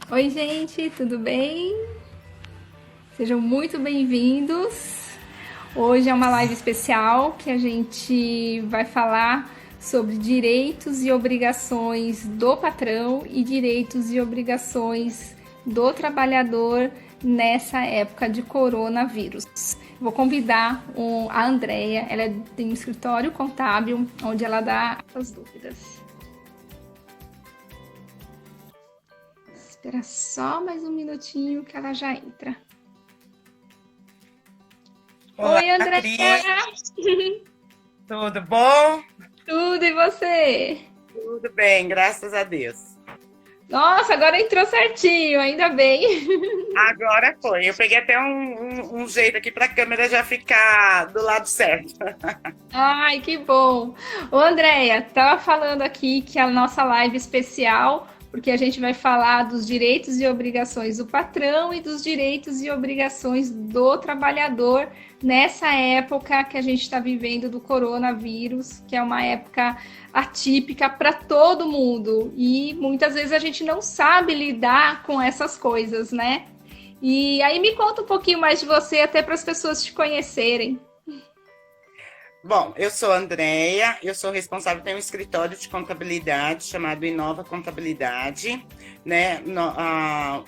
Oi, gente, tudo bem? Sejam muito bem-vindos. Hoje é uma live especial que a gente vai falar sobre direitos e obrigações do patrão e direitos e obrigações do trabalhador nessa época de coronavírus. Vou convidar a Andrea, ela tem um escritório contábil onde ela dá as dúvidas. Espera só mais um minutinho que ela já entra. Olá, Oi, Andréia! Cris, tudo bom? Tudo e você? Tudo bem, graças a Deus. Nossa, agora entrou certinho, ainda bem. Agora foi. Eu peguei até um jeito aqui para a câmera já ficar do lado certo. Ai, que bom. Ô, Andréia, tava falando aqui que a nossa live especial, porque a gente vai falar dos direitos e obrigações do patrão e dos direitos e obrigações do trabalhador nessa época que a gente está vivendo do coronavírus, que é uma época atípica para todo mundo. E muitas vezes a gente não sabe lidar com essas coisas, né? E aí me conta um pouquinho mais de você, até para as pessoas te conhecerem. Bom, eu sou a Andréia, eu sou responsável, tenho um escritório de contabilidade chamado Inova Contabilidade, né?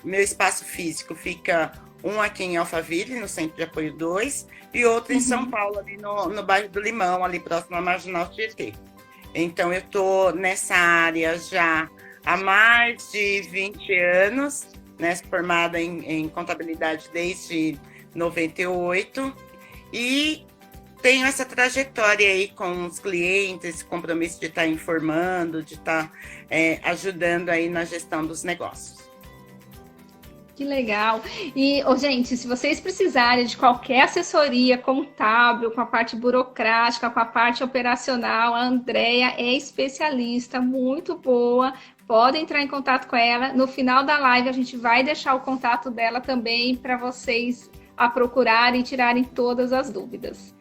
Meu espaço físico fica um aqui em Alphaville, no Centro de Apoio 2, e outro em São Paulo, ali no bairro do Limão, ali próximo à Marginal Tietê. Então, eu estou nessa área já há mais de 20 anos, né? Formada em contabilidade desde 98, e tenho essa trajetória aí com os clientes, esse compromisso de estar informando, de estar ajudando aí na gestão dos negócios. Que legal. E, gente, se vocês precisarem de qualquer assessoria contábil, com a parte burocrática, com a parte operacional, a Andrea é especialista, muito boa. Podem entrar em contato com ela. No final da live, a gente vai deixar o contato dela também para vocês a procurarem e tirarem todas as dúvidas.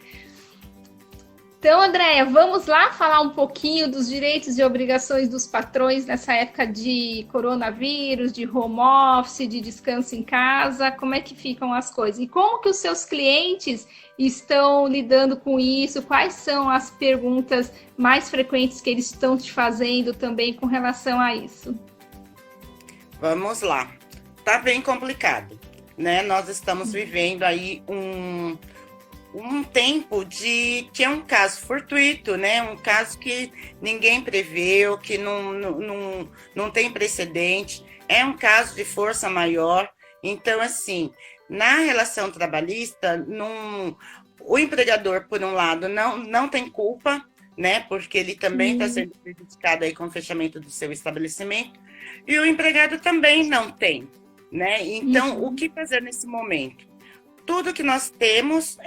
Então, Andréia, vamos lá falar um pouquinho dos direitos e obrigações dos patrões nessa época de coronavírus, de home office, de descanso em casa, como é que ficam as coisas? E como que os seus clientes estão lidando com isso? Quais são as perguntas mais frequentes que eles estão te fazendo também com relação a isso? Vamos lá. Tá bem complicado, né? Nós estamos vivendo aí um tempo que é um caso fortuito, né? Um caso que ninguém preveu, que não tem precedente, é um caso de força maior. Então, assim, na relação trabalhista, o empregador, por um lado, não tem culpa, né? Porque ele também está sendo prejudicado aí com o fechamento do seu estabelecimento, e o empregado também não tem, né? Então, o que fazer nesse momento? Tudo que nós temos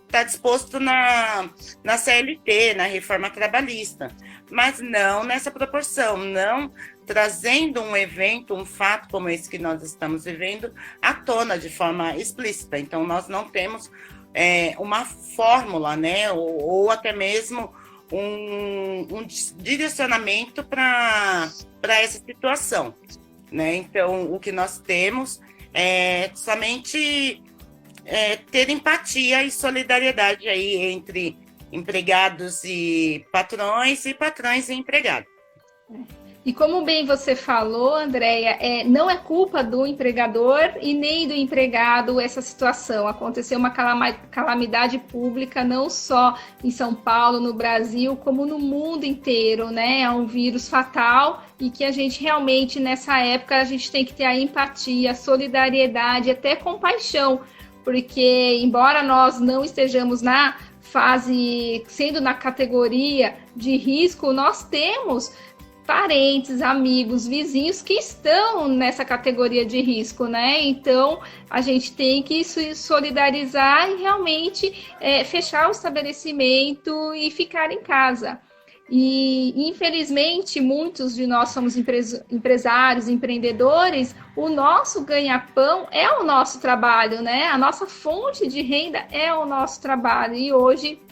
está disposto na CLT, na reforma trabalhista, mas não nessa proporção, não trazendo um evento, um fato como esse que nós estamos vivendo, à tona de forma explícita. Então, nós não temos uma fórmula, né, ou até mesmo um direcionamento para essa situação, né? Então, o que nós temos é somente ter empatia e solidariedade aí entre empregados e patrões e empregados. E como bem você falou, Andréia, não é culpa do empregador e nem do empregado essa situação. Aconteceu uma calamidade pública, não só em São Paulo, no Brasil, como no mundo inteiro, né? É um vírus fatal e que a gente realmente, nessa época, a gente tem que ter a empatia, a solidariedade, até compaixão, porque embora nós não estejamos na fase, sendo na categoria de risco, nós temos parentes, amigos, vizinhos que estão nessa categoria de risco, né? Então a gente tem que se solidarizar e realmente fechar o estabelecimento e ficar em casa. E infelizmente muitos de nós somos empresários, empreendedores. O nosso ganha-pão é o nosso trabalho, né? A nossa fonte de renda é o nosso trabalho. E hoje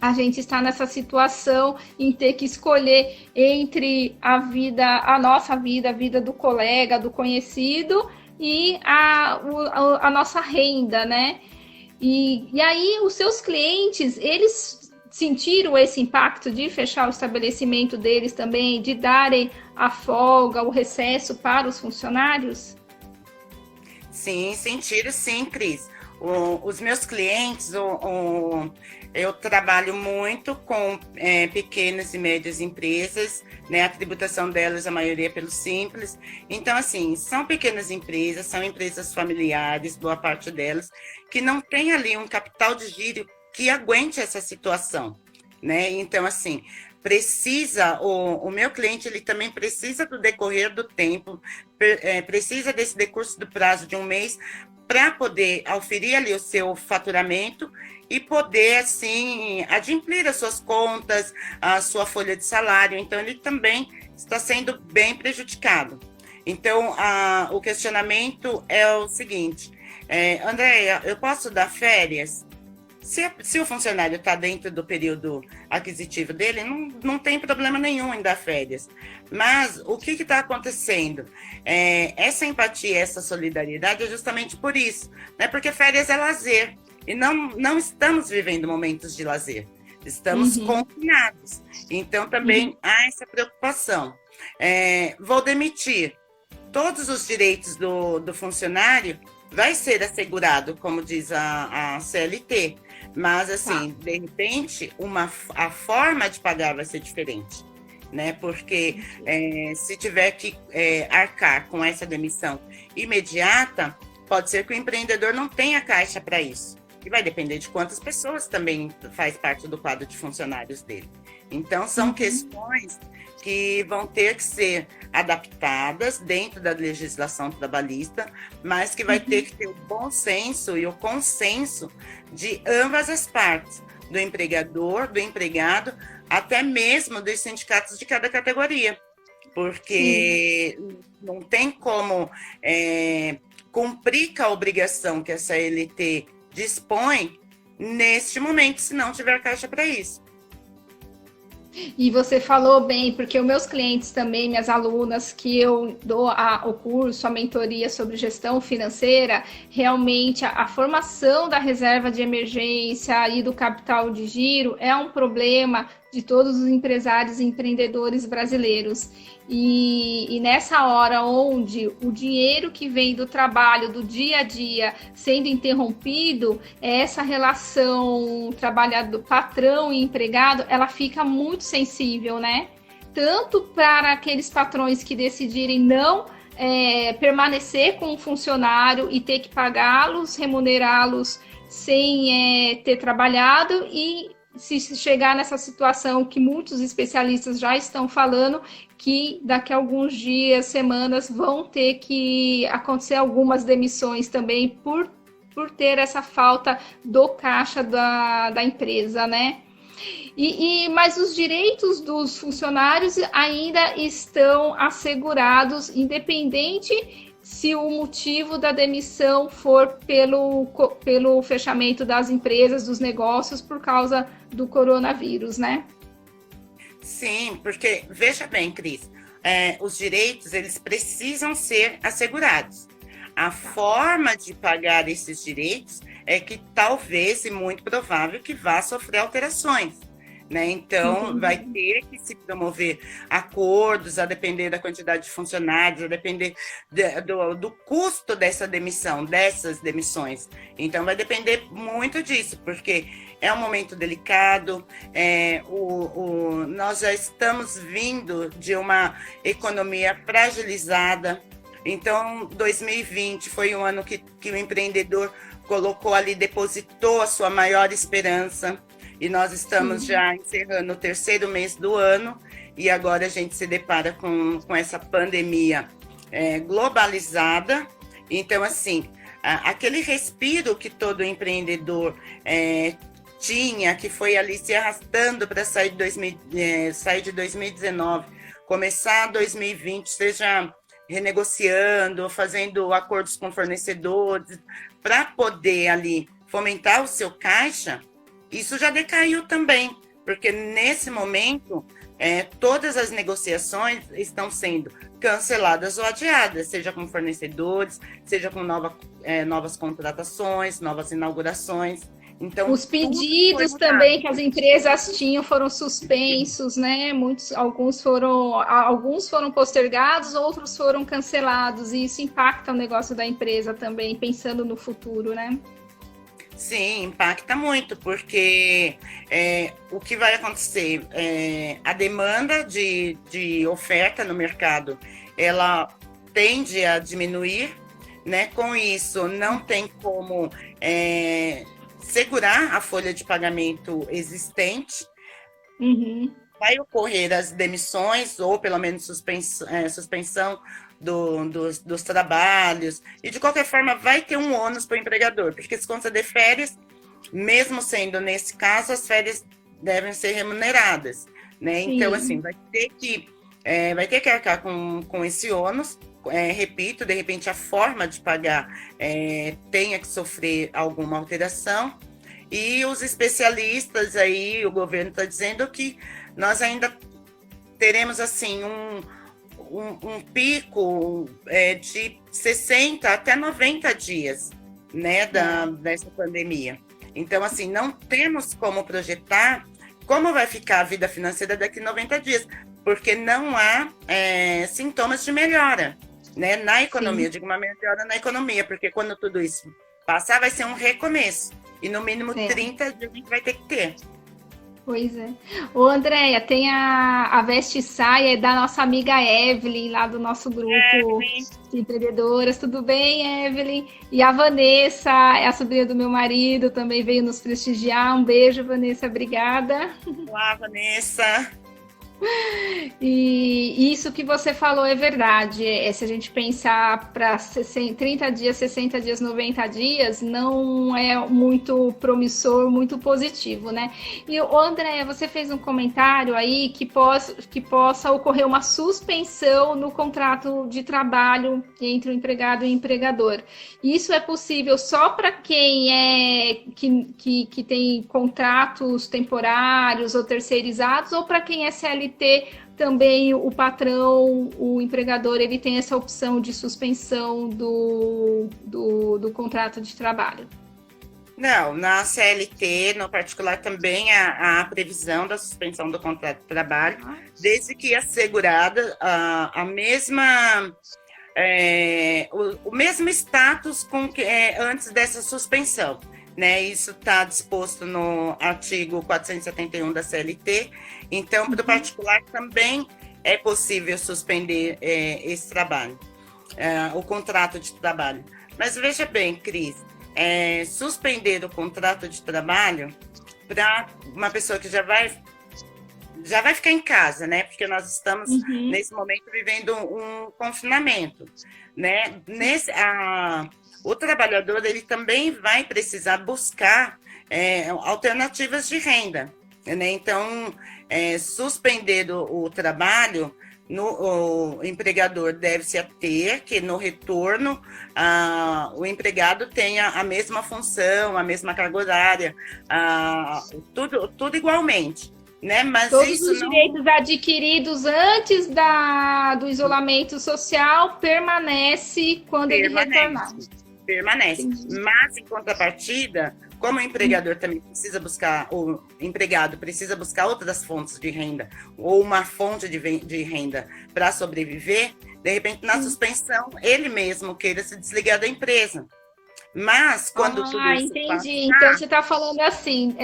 a gente está nessa situação em ter que escolher entre a nossa vida, a vida do colega, do conhecido e a nossa renda, né? E aí os seus clientes, eles sentiram esse impacto de fechar o estabelecimento deles também, de darem a folga, o recesso para os funcionários? Sim, sentiram sim, Cris. Os meus clientes, eu trabalho muito com pequenas e médias empresas, né? A tributação delas, a maioria é pelo Simples. Então, assim, são pequenas empresas, são empresas familiares, boa parte delas, que não tem ali um capital de giro que aguente essa situação, né? Então, assim, o meu cliente, ele também precisa do decorrer do tempo, precisa desse decurso do prazo de um mês para poder auferir ali o seu faturamento e poder, assim, adimplir as suas contas, a sua folha de salário. Então, ele também está sendo bem prejudicado. Então, o questionamento é o seguinte, Andréia, eu posso dar férias? Se o funcionário está dentro do período aquisitivo dele, não tem problema nenhum em dar férias. Mas o que está acontecendo? Essa empatia, essa solidariedade é justamente por isso, né? Porque férias é lazer. E não estamos vivendo momentos de lazer. Estamos confinados. Então, também há essa preocupação. Vou demitir. Todos os direitos do funcionário vai ser assegurado, como diz a CLT. Mas, assim, de repente, a forma de pagar vai ser diferente, né? Porque se tiver que arcar com essa demissão imediata, pode ser que o empreendedor não tenha caixa para isso. E vai depender de quantas pessoas também faz parte do quadro de funcionários dele. Então, são questões que vão ter que ser adaptadas dentro da legislação trabalhista, mas que vai ter que ter o bom senso e o consenso de ambas as partes, do empregador, do empregado, até mesmo dos sindicatos de cada categoria, porque não tem como cumprir com a obrigação que a CLT dispõe neste momento, se não tiver caixa para isso. E você falou bem, porque os meus clientes também, minhas alunas, que eu dou o curso, a mentoria sobre gestão financeira, realmente a formação da reserva de emergência e do capital de giro é um problema de todos os empresários e empreendedores brasileiros. E nessa hora onde o dinheiro que vem do trabalho, do dia a dia, sendo interrompido, essa relação trabalhador, patrão e empregado, ela fica muito sensível, né? Tanto para aqueles patrões que decidirem não permanecer com o funcionário e ter que pagá-los, remunerá-los sem ter trabalhado, e se chegar nessa situação que muitos especialistas já estão falando, que daqui a alguns dias, semanas, vão ter que acontecer algumas demissões também por ter essa falta do caixa da empresa, né? Mas os direitos dos funcionários ainda estão assegurados, independente se o motivo da demissão for pelo fechamento das empresas, dos negócios, por causa do coronavírus, né? Sim, porque, veja bem, Cris, os direitos, eles precisam ser assegurados. A forma de pagar esses direitos é que talvez, e muito provável, que vá sofrer alterações, né? Então, vai ter que se promover acordos, a depender da quantidade de funcionários, a depender do custo dessas demissões. Então, vai depender muito disso, porque é um momento delicado, nós já estamos vindo de uma economia fragilizada. Então, 2020 foi um ano que o empreendedor colocou ali, depositou a sua maior esperança, e nós estamos já encerrando o terceiro mês do ano, e agora a gente se depara com essa pandemia globalizada. Então, assim, aquele respiro que todo empreendedor tinha, que foi ali se arrastando para sair de 2019, começar 2020, seja renegociando, fazendo acordos com fornecedores, para poder ali fomentar o seu caixa, Isso já decaiu também, porque nesse momento todas as negociações estão sendo canceladas ou adiadas, seja com fornecedores, seja com novas contratações, novas inaugurações. Então, os pedidos também que as empresas tinham foram suspensos, né? Alguns foram postergados, outros foram cancelados, e isso impacta o negócio da empresa também, pensando no futuro, né? Sim, impacta muito, porque o que vai acontecer? A demanda de oferta no mercado, ela tende a diminuir, né? Com isso, não tem como segurar a folha de pagamento existente. Uhum. Vai ocorrer as demissões, ou pelo menos suspensão dos trabalhos, e de qualquer forma vai ter um ônus para o empregador, porque se conceder férias, mesmo sendo nesse caso, as férias devem ser remuneradas, né? Então, assim, vai ter que arcar com esse ônus. Repito, de repente a forma de pagar tenha que sofrer alguma alteração, e os especialistas aí, o governo está dizendo que nós ainda teremos assim um pico de 60 até 90 dias, né, dessa pandemia. Então, assim, não temos como projetar como vai ficar a vida financeira daqui a 90 dias, porque não há sintomas de melhora, né, na economia. Eu digo uma melhora na economia, porque quando tudo isso passar, vai ser um recomeço. E no mínimo 30 dias a gente vai ter que ter. Pois é. Ô, Andréia, tem a Veste Saia da nossa amiga Evelyn, lá do nosso grupo de empreendedoras. Tudo bem, Evelyn? E a Vanessa, é a sobrinha do meu marido, também veio nos prestigiar. Um beijo, Vanessa, obrigada. Olá, Vanessa. E isso que você falou é verdade. Se a gente pensar para 30 dias, 60 dias, 90 dias, não é muito promissor, muito positivo, né? E, André, você fez um comentário aí que possa ocorrer uma suspensão no contrato de trabalho entre o empregado e o empregador. Isso é possível só para quem que tem contratos temporários ou terceirizados, ou para quem é CLT também o patrão, o empregador, ele tem essa opção de suspensão do contrato de trabalho? Não, na CLT, no particular, também há a previsão da suspensão do contrato de trabalho, desde que assegurada a mesma... o mesmo status antes dessa suspensão, né? Isso está disposto no artigo 471 da CLT. Então, para o particular também é possível suspender esse trabalho, o contrato de trabalho. Mas veja bem, Cris, suspender o contrato de trabalho para uma pessoa que já vai ficar em casa, né? Porque nós estamos, nesse momento, vivendo um confinamento, né? O trabalhador, ele também vai precisar buscar alternativas de renda, né? Então, suspender o trabalho, o empregador deve se ater que no retorno o empregado tenha a mesma função, a mesma carga horária, tudo igualmente. Né? Mas todos isso os direitos adquiridos antes do isolamento social permanece quando ele retornar. Permanece. Entendi. Mas, em contrapartida, como o empregador também precisa buscar, o empregado precisa buscar outras fontes de renda, ou uma fonte de renda para sobreviver, de repente, na suspensão, ele mesmo queira se desligar da empresa. Mas, quando tudo isso entendi. passar... Então, você está falando assim,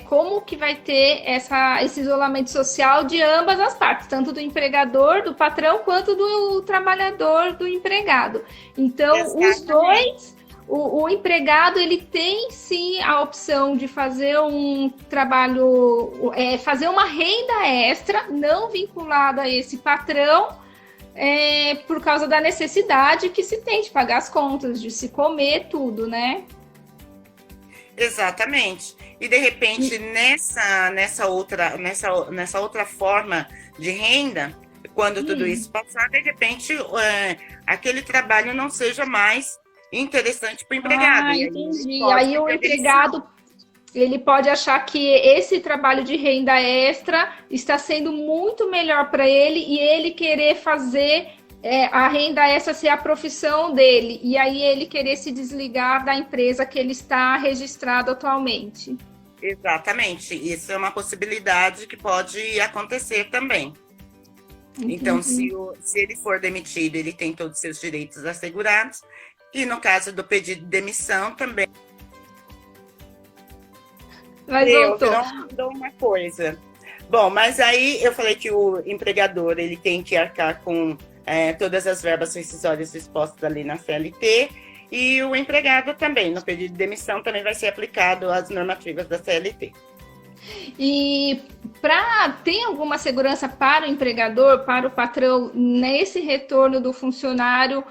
como que vai ter esse isolamento social de ambas as partes, tanto do empregador, do patrão, quanto do trabalhador, do empregado. Então, exatamente. Os dois, o empregado, ele tem sim a opção de fazer um trabalho, fazer uma renda extra, não vinculada a esse patrão, por causa da necessidade que se tem de pagar as contas, de se comer tudo, né? Exatamente. E de repente, nessa outra forma de renda, quando tudo isso passar, de repente, aquele trabalho não seja mais interessante para o empregado. Entendi. Aí o empregado ele pode achar que esse trabalho de renda extra está sendo muito melhor para ele e ele querer fazer a renda extra ser a profissão dele, e aí ele querer se desligar da empresa que ele está registrado atualmente. Exatamente, isso é uma possibilidade que pode acontecer também. Entendi. Então, se ele for demitido, ele tem todos os seus direitos assegurados, e no caso do pedido de demissão também. Mas voltou. Eu uma coisa. Bom, mas aí eu falei que o empregador ele tem que arcar com todas as verbas rescisórias dispostas ali na CLT, e o empregado também, no pedido de demissão, também vai ser aplicado as normativas da CLT. E tem alguma segurança para o empregador, para o patrão, nesse retorno do funcionário,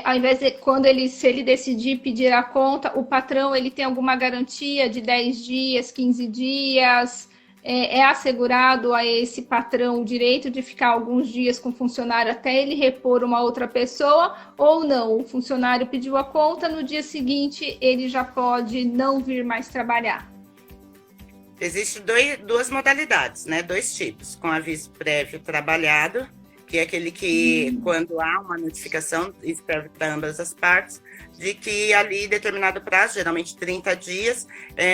ao invés de se ele decidir pedir a conta, o patrão ele tem alguma garantia de 10 dias, 15 dias? É assegurado a esse patrão o direito de ficar alguns dias com o funcionário até ele repor uma outra pessoa, ou não? O funcionário pediu a conta, no dia seguinte ele já pode não vir mais trabalhar? Existem duas modalidades, né? 2 tipos, com aviso prévio trabalhado, que é aquele que, quando há uma notificação, escreve para ambas as partes, de que ali determinado prazo, geralmente 30 dias,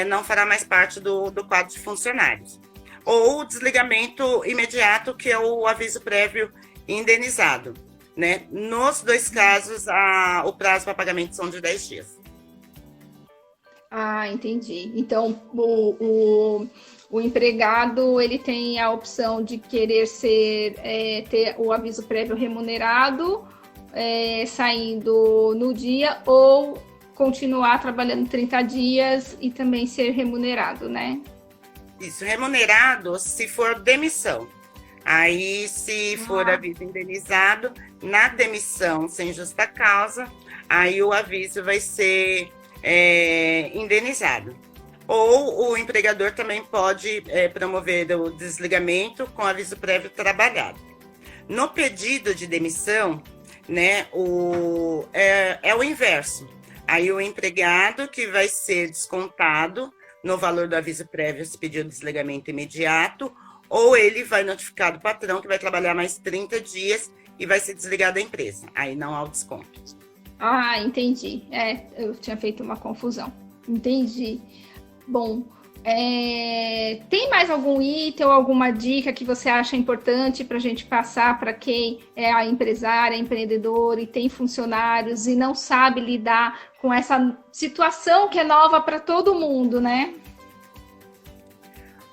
não fará mais parte do quadro de funcionários. Ou o desligamento imediato, que é o aviso prévio indenizado, né? Nos 2 casos, o prazo para pagamento são de 10 dias. Ah, entendi. Então, o empregado ele tem a opção de querer ter o aviso prévio remunerado, saindo no dia, ou continuar trabalhando 30 dias e também ser remunerado, né? Isso, remunerado se for demissão. Aí, se for aviso indenizado, na demissão sem justa causa, aí o aviso vai ser indenizado. Ou o empregador também pode promover o desligamento com aviso prévio trabalhado. No pedido de demissão, né, é o inverso. Aí o empregado que vai ser descontado no valor do aviso prévio se pedir o desligamento imediato, ou ele vai notificar o patrão que vai trabalhar mais 30 dias e vai ser desligado da empresa. Aí não há o desconto. Ah, entendi. Eu tinha feito uma confusão. Entendi. Bom, tem mais algum item ou alguma dica que você acha importante para a gente passar para quem é a empresária, empreendedor e tem funcionários e não sabe lidar com essa situação que é nova para todo mundo, né?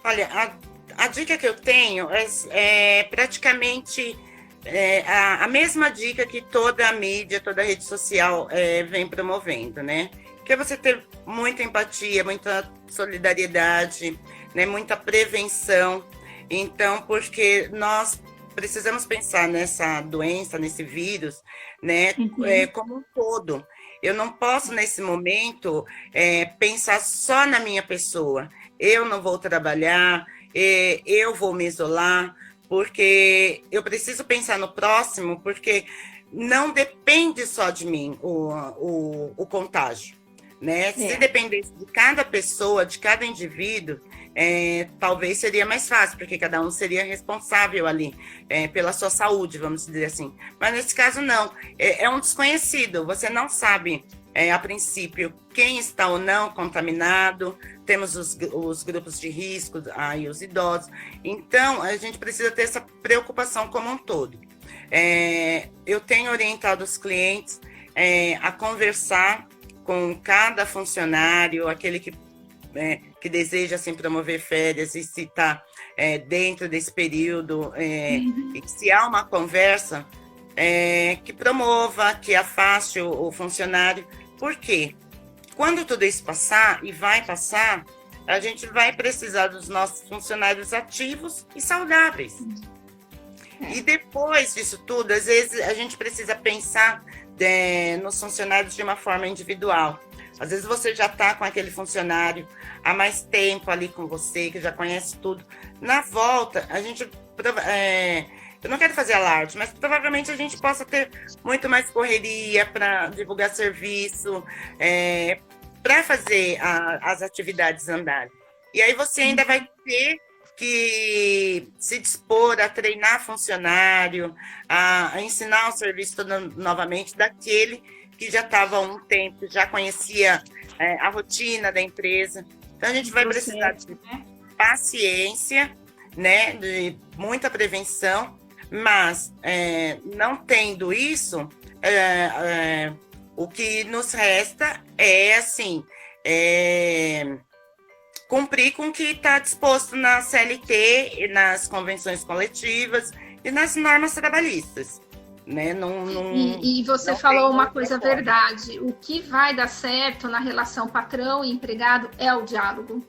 Olha, a dica que eu tenho é praticamente a mesma dica que toda a mídia, toda a rede social vem promovendo, né? Que é você ter muita empatia, muita solidariedade, né? Muita prevenção. Então, porque nós precisamos pensar nessa doença, nesse vírus, né? Como um todo. Eu não posso, nesse momento, pensar só na minha pessoa. Eu não vou trabalhar, eu vou me isolar, porque eu preciso pensar no próximo, porque não depende só de mim o contágio, né? Se dependesse de cada pessoa, de cada indivíduo, talvez seria mais fácil, porque cada um seria responsável ali pela sua saúde, vamos dizer assim. Mas nesse caso, não. É um desconhecido, você não sabe, a princípio, quem está ou não contaminado, temos os grupos de risco, aí os idosos. Então, a gente precisa ter essa preocupação como um todo. Eu tenho orientado os clientes a conversar com cada funcionário, aquele que deseja assim, promover férias e se está dentro desse período, e que se há uma conversa, que promova, que afaste o funcionário. Por quê? Quando tudo isso passar, e vai passar, a gente vai precisar dos nossos funcionários ativos e saudáveis. E depois disso tudo, às vezes a gente precisa pensar nos funcionários de uma forma individual. Às vezes você já está com aquele funcionário há mais tempo ali com você, que já conhece tudo. Na volta, a gente... eu não quero fazer alarde, mas provavelmente a gente possa ter muito mais correria para divulgar serviço, para fazer as atividades andarem. E aí você ainda vai ter que se dispor a treinar funcionário, a ensinar o serviço novamente daquele que já estava há um tempo, já conhecia a rotina da empresa. Então, a gente vai precisar de paciência, né, de muita prevenção, mas não tendo isso, o que nos resta é, assim, cumprir com o que está disposto na CLT, nas convenções coletivas e nas normas trabalhistas. Né? E você falou uma coisa verdade. O que vai dar certo na relação patrão e empregado é o diálogo.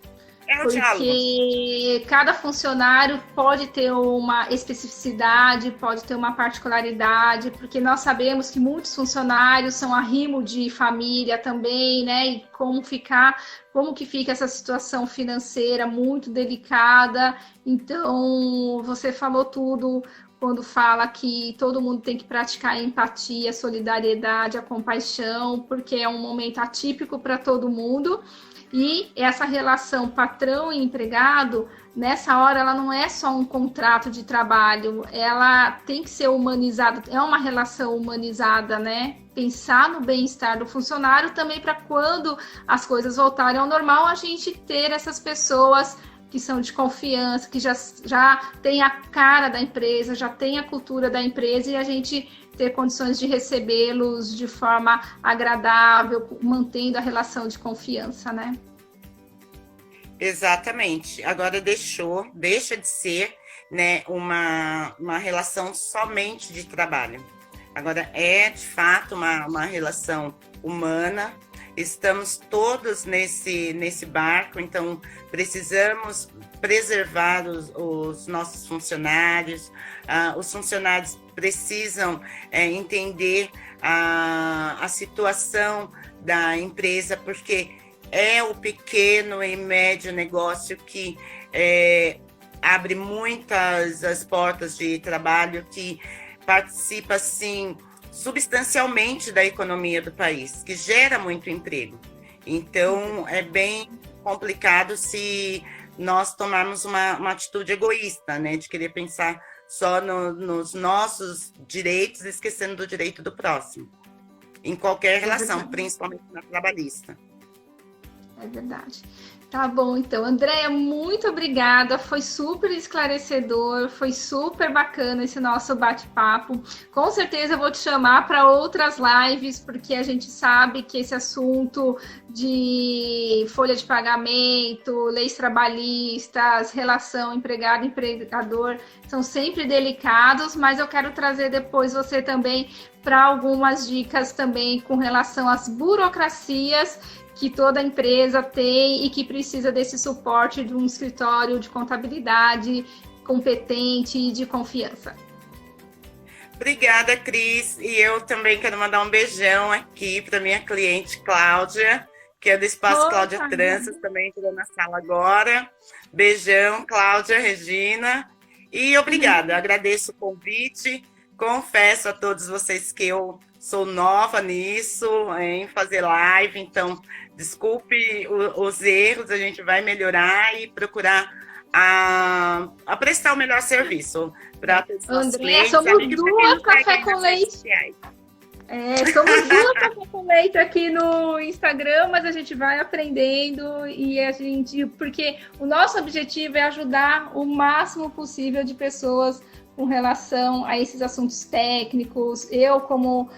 Porque cada funcionário pode ter uma especificidade, pode ter uma particularidade, porque nós sabemos que muitos funcionários são arrimo de família também, né? E como que fica essa situação financeira muito delicada. Então, você falou tudo quando fala que todo mundo tem que praticar a empatia, a solidariedade, a compaixão, porque é um momento atípico para todo mundo. E essa relação patrão e empregado, nessa hora, ela não é só um contrato de trabalho, ela tem que ser humanizada, é uma relação humanizada, né? Pensar no bem-estar do funcionário também para quando as coisas voltarem ao normal, a gente ter essas pessoas que são de confiança, que já tem a cara da empresa, já tem a cultura da empresa e a gente ter condições de recebê-los de forma agradável, mantendo a relação de confiança, né? Exatamente. Agora deixa de ser, né, uma relação somente de trabalho. Agora é, de fato, uma relação humana. Estamos todos nesse barco, então precisamos preservar os nossos funcionários. Os funcionários precisam entender a situação da empresa, porque é o pequeno e médio negócio que abre muitas as portas de trabalho, que participa, assim, substancialmente da economia do país, que gera muito emprego. Então, é bem complicado se nós tomarmos uma atitude egoísta, né, de querer pensar só nos nossos direitos, esquecendo do direito do próximo, em qualquer relação, principalmente na trabalhista. É verdade. Tá bom, então. Andréia, muito obrigada. Foi super esclarecedor, foi super bacana esse nosso bate-papo. Com certeza eu vou te chamar para outras lives, porque a gente sabe que esse assunto de folha de pagamento, leis trabalhistas, relação empregado-empregador são sempre delicados, mas eu quero trazer depois você também para algumas dicas também com relação às burocracias que toda empresa tem e que precisa desse suporte de um escritório de contabilidade competente e de confiança. Obrigada, Cris. E eu também quero mandar um beijão aqui para minha cliente Cláudia, que é do Espaço Cláudia Tranças, também entrou na sala agora. Beijão, Cláudia, Regina. E obrigada, agradeço o convite. Confesso a todos vocês que eu sou nova nisso, em fazer live, então desculpe os erros, a gente vai melhorar e procurar a prestar o melhor serviço para todos os nossos clientes. Somos duas café com leite. Somos duas café com leite aqui no Instagram, mas a gente vai aprendendo porque o nosso objetivo é ajudar o máximo possível de pessoas com relação a esses assuntos técnicos. Eu, como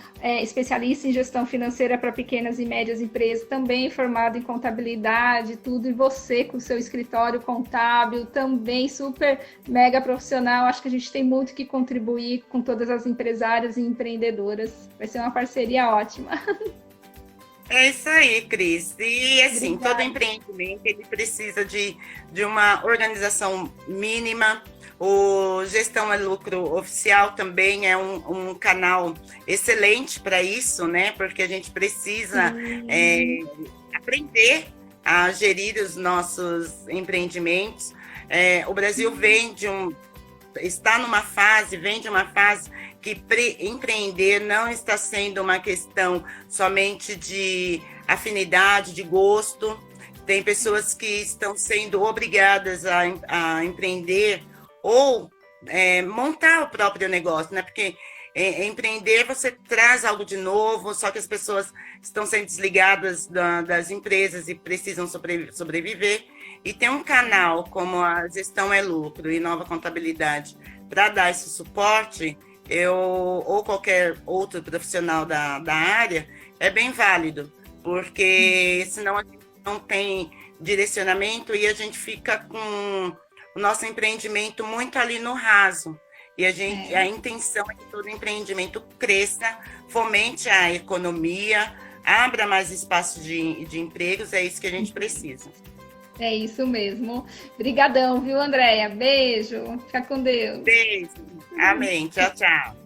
especialista em gestão financeira para pequenas e médias empresas, também formado em contabilidade, tudo, e você com o seu escritório contábil, também super mega profissional. Acho que a gente tem muito que contribuir com todas as empresárias e empreendedoras. Vai ser uma parceria ótima. É isso aí, Cris. E assim, todo empreendimento ele precisa de uma organização mínima. O Gestão é Lucro Oficial também é um canal excelente para isso, né? Porque a gente precisa aprender a gerir os nossos empreendimentos. O Brasil vem de uma fase que empreender não está sendo uma questão somente de afinidade, de gosto. Tem pessoas que estão sendo obrigadas a empreender ou montar o próprio negócio, né? Porque empreender você traz algo de novo, só que as pessoas estão sendo desligadas das empresas e precisam sobreviver. E tem um canal como a Gestão é Lucro e Nova Contabilidade para dar esse suporte, ou qualquer outro profissional da área, é bem válido, porque senão a gente não tem direcionamento e a gente fica com o nosso empreendimento muito ali no raso. E a intenção é que todo empreendimento cresça, fomente a economia, abra mais espaços de empregos, é isso que a gente precisa. É isso mesmo. Obrigadão, viu, Andréia? Beijo. Fica com Deus. Beijo. Amém. Tchau, tchau.